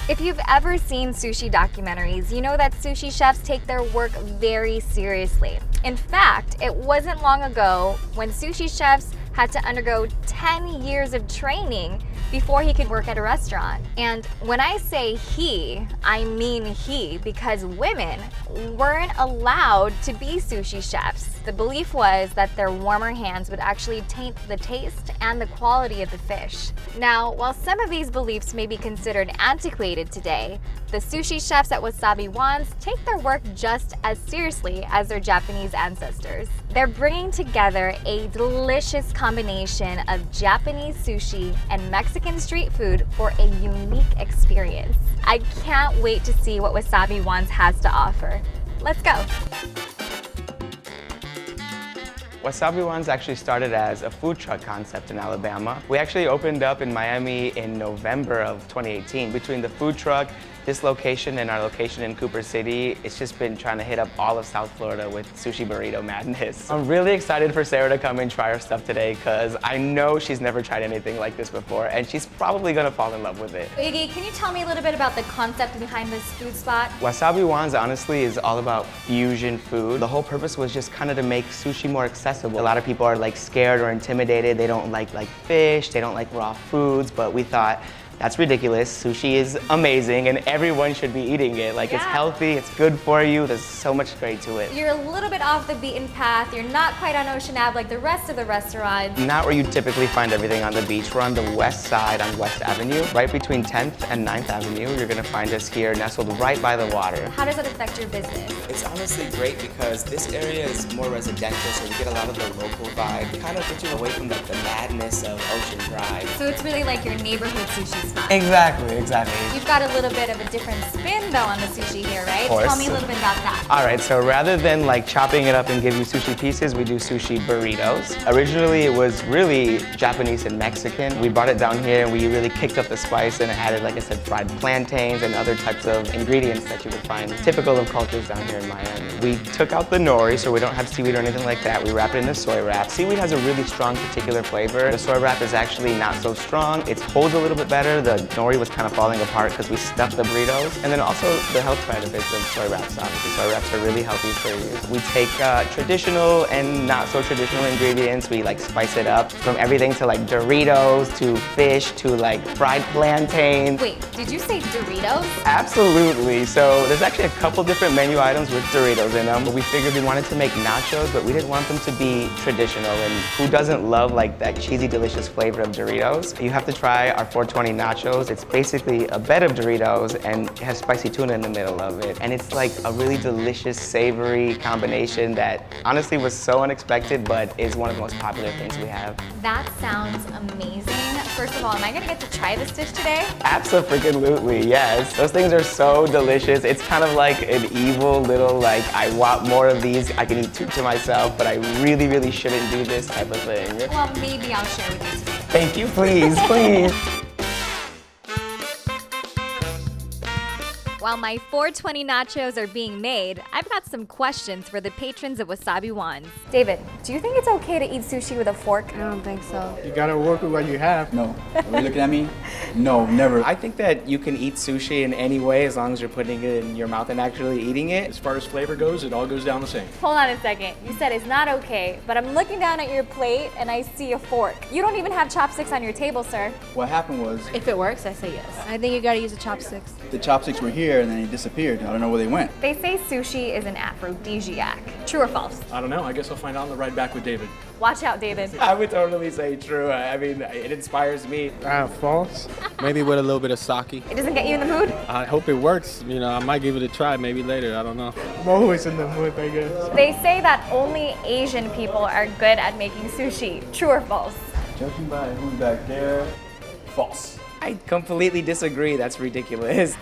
If you've ever seen sushi documentaries, you know that sushi chefs take their work very seriously. In fact, it wasn't long ago when sushi chefs had to undergo 10 years of training before he could work at a restaurant. And when I say he, I mean he, because women weren't allowed to be sushi chefs. The belief was that their warmer hands would actually taint the taste and the quality of the fish. Now, while some of these beliefs may be considered antiquated today, the sushi chefs at Wasabi Juans take their work just as seriously as their Japanese ancestors. They're bringing together a delicious combination of Japanese sushi and Mexican street food for a unique experience. I can't wait to see what Wasabi Juans has to offer. Let's go. Wasabi Juans actually started as a food truck concept in Alabama. We actually opened up in Miami in November of 2018. Between the food truck, this location, and our location in Cooper City, it's just been trying to hit up all of South Florida with sushi burrito madness. I'm really excited for Sarah to come and try our stuff today because I know she's never tried anything like this before and she's probably gonna fall in love with it. Iggy, can you tell me a little bit about the concept behind this food spot? Wasabi Juans honestly is all about fusion food. The whole purpose was just kind of to make sushi more accessible. A lot of people are like scared or intimidated. They don't like fish, they don't like raw foods, but we thought, that's ridiculous. Sushi is amazing and everyone should be eating it. Like It's healthy, it's good for you, there's so much great to it. You're a little bit off the beaten path. You're not quite on Ocean Ave like the rest of the restaurants. Not where you typically find everything on the beach. We're on the west side on West Avenue, right between 10th and 9th Avenue. You're gonna find us here nestled right by the water. How does that affect your business? It's honestly great because this area is more residential, so we get a lot of the local vibe. Kind of gets you away from like the madness of Ocean Drive. So it's really like your neighborhood sushi spot. Exactly. You've got a little bit of a different spin though on the sushi here, right? Of course. Tell me a little bit about that. All right, so rather than like chopping it up and give you sushi pieces, we do sushi burritos. Originally, it was really Japanese and Mexican. We brought it down here and we really kicked up the spice and added, like I said, fried plantains and other types of ingredients that you would find typical of cultures down here in Miami. We took out the nori, so we don't have seaweed or anything like that. We wrap it in a soy wrap. Seaweed has a really strong particular flavor. The soy wrap is actually not so strong. It holds a little bit better. The nori was kind of falling apart because we stuffed the burritos. And then also the health benefits of soy wraps, obviously. Soy wraps are really healthy for you. We take traditional and not so traditional ingredients. We like spice it up from everything to like Doritos to fish to like fried plantains. Wait, did you say Doritos? Absolutely. So there's actually a couple different menu items with Doritos in them. We figured we wanted to make nachos, but we didn't want them to be traditional. And who doesn't love like that cheesy, delicious flavor of Doritos? You have to try our 420 nachos. It's basically a bed of Doritos and it has spicy tuna in the middle of it. And it's like a really delicious, savory combination that honestly was so unexpected, but is one of the most popular things we have. That sounds amazing. First of all, am I gonna get to try this dish today? Absolutely, yes. Those things are so delicious. It's kind of like an evil little like, I want more of these, I can eat two to myself, but I really, really shouldn't do this type of thing. Well, maybe I'll share with you today. Thank you, please, please. While my 420 nachos are being made, I've got some questions for the patrons of Wasabi Juans. David, do you think it's okay to eat sushi with a fork? I don't think so. You gotta work with what you have. No. Are you looking at me? No, never. I think that you can eat sushi in any way as long as you're putting it in your mouth and actually eating it. As far as flavor goes, it all goes down the same. Hold on a second. You said it's not okay, but I'm looking down at your plate and I see a fork. You don't even have chopsticks on your table, sir. What happened was If it works, I say yes. I think you gotta use the chopsticks. the chopsticks were here and then they disappeared. I don't know where they went. They say sushi is an aphrodisiac. True or false? I don't know. I guess I'll find out on the ride back with David. Watch out, David. I would totally say true. I mean, it inspires me. False. Maybe with a little bit of sake. It doesn't get you in the mood? I hope it works. You know, I might give it a try maybe later. I don't know. I'm always in the mood, I guess. They say that only Asian people are good at making sushi. True or false? Judging by who's back there, false. I completely disagree. That's ridiculous.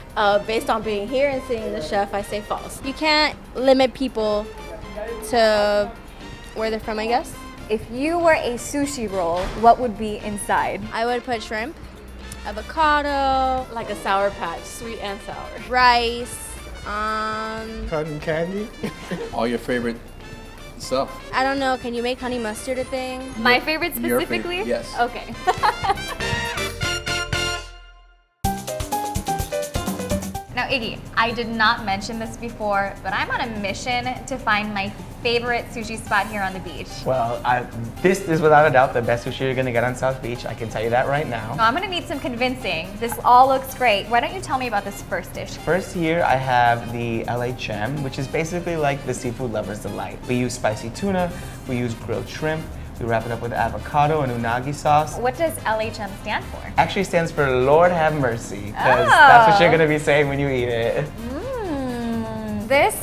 Based on being here and seeing the chef, I say false. You can't limit people to where they're from, I guess. If you were a sushi roll, what would be inside? I would put shrimp, avocado, Like a Sour Patch, sweet and sour. rice, Cotton candy? All your favorite stuff. I don't know, can you make honey mustard a thing? My favorite Your specifically? favorite, yes. Okay. Iggy, I did not mention this before, but I'm on a mission to find my favorite sushi spot here on the beach. Well, this is without a doubt the best sushi you're gonna get on South Beach. I can tell you that right now. I'm gonna need some convincing. This all looks great. Why don't you tell me about this first dish? First here I have the LHM, which is basically like the seafood lover's delight. We use spicy tuna, we use grilled shrimp, we wrap it up with avocado and unagi sauce. What does LHM stand for? Actually stands for Lord Have Mercy, because that's what you're gonna be saying when you eat it. This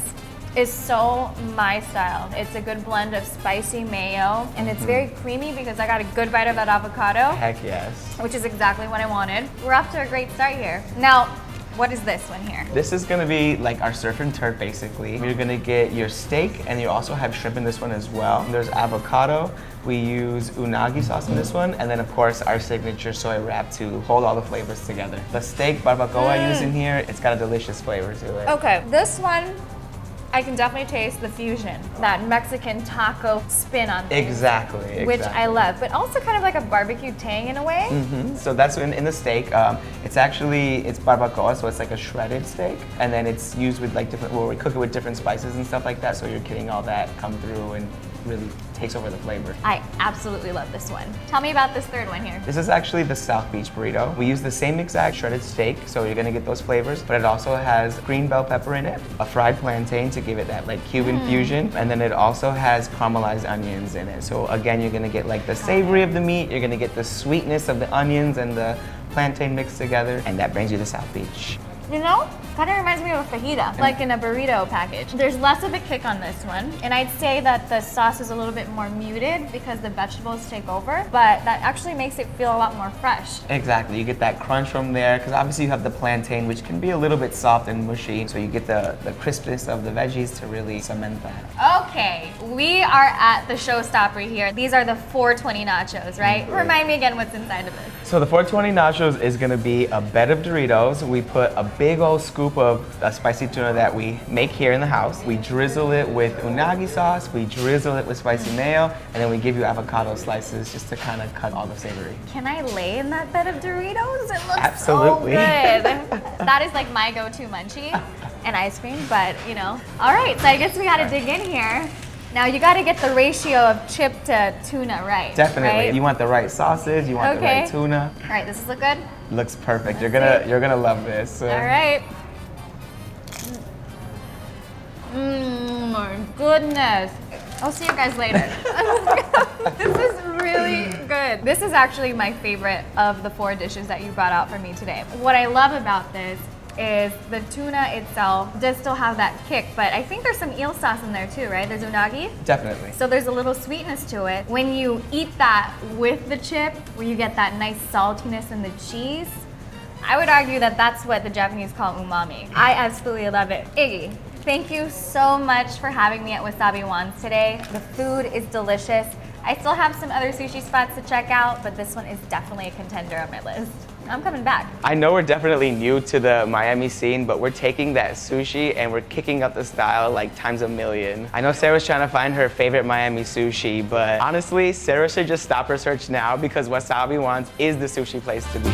is so my style. It's a good blend of spicy mayo, and it's very creamy because I got a good bite of that avocado. Heck yes. Which is exactly what I wanted. We're off to a great start here. Now, what is this one here? This is gonna be like our surf and turf basically. You're gonna get your steak, and you also have shrimp in this one as well. There's avocado. We use unagi sauce in this one, and then of course our signature soy wrap to hold all the flavors together. The steak barbacoa I use in here, it's got a delicious flavor to it. Okay, this one, I can definitely taste the fusion, that Mexican taco spin on things. Exactly. Which I love, but also kind of like a barbecue tang in a way. So that's in the steak. It's barbacoa, so it's like a shredded steak, and then it's used with like we cook it with different spices and stuff like that, so you're getting all that come through and really takes over the flavor. I absolutely love this one. Tell me about this third one here. This is actually the South Beach burrito. We use the same exact shredded steak, so you're gonna get those flavors, but it also has green bell pepper in it, a fried plantain to give it that like Cuban fusion, and then it also has caramelized onions in it. So again, you're gonna get like the savory of the meat, you're gonna get the sweetness of the onions and the plantain mixed together, and that brings you to South Beach. You know, kind of reminds me of a fajita, like in a burrito package. There's less of a kick on this one, and I'd say that the sauce is a little bit more muted because the vegetables take over, but that actually makes it feel a lot more fresh. Exactly, you get that crunch from there, because obviously you have the plantain, which can be a little bit soft and mushy, so you get the crispness of the veggies to really cement that. Okay, we are at the showstopper here. These are the 420 nachos, right? Remind me again what's inside of this. So the 420 nachos is gonna be a bed of Doritos. We put a big old scoop of spicy tuna that we make here in the house. We drizzle it with unagi sauce, we drizzle it with spicy mayo, and then we give you avocado slices just to kind of cut all the savory. Can I lay in that bed of Doritos? It looks Absolutely. so good. That is like my go-to munchie, and ice cream, but you know. All right, so I guess we gotta dig in here. Now you gotta get the ratio of chip to tuna right. Definitely. Right? You want the right sausage, you want the right tuna. All right, does this look good? Looks perfect. You're gonna love this. All right. My goodness. I'll see you guys later. This is really good. This is actually my favorite of the 4 dishes that you brought out for me today. What I love about this is the tuna itself does still have that kick, but I think there's some eel sauce in there too, right? There's unagi? Definitely. So there's a little sweetness to it. When you eat that with the chip, where you get that nice saltiness in the cheese, I would argue that that's what the Japanese call umami. I absolutely love it. Iggy, thank you so much for having me at Wasabi Juans today. The food is delicious. I still have some other sushi spots to check out, but this one is definitely a contender on my list. I'm coming back. I know we're definitely new to the Miami scene, but we're taking that sushi and we're kicking up the style like times a million. I know Sarah's trying to find her favorite Miami sushi, but honestly, Sarah should just stop her search now because Wasabi Juans is the sushi place to be.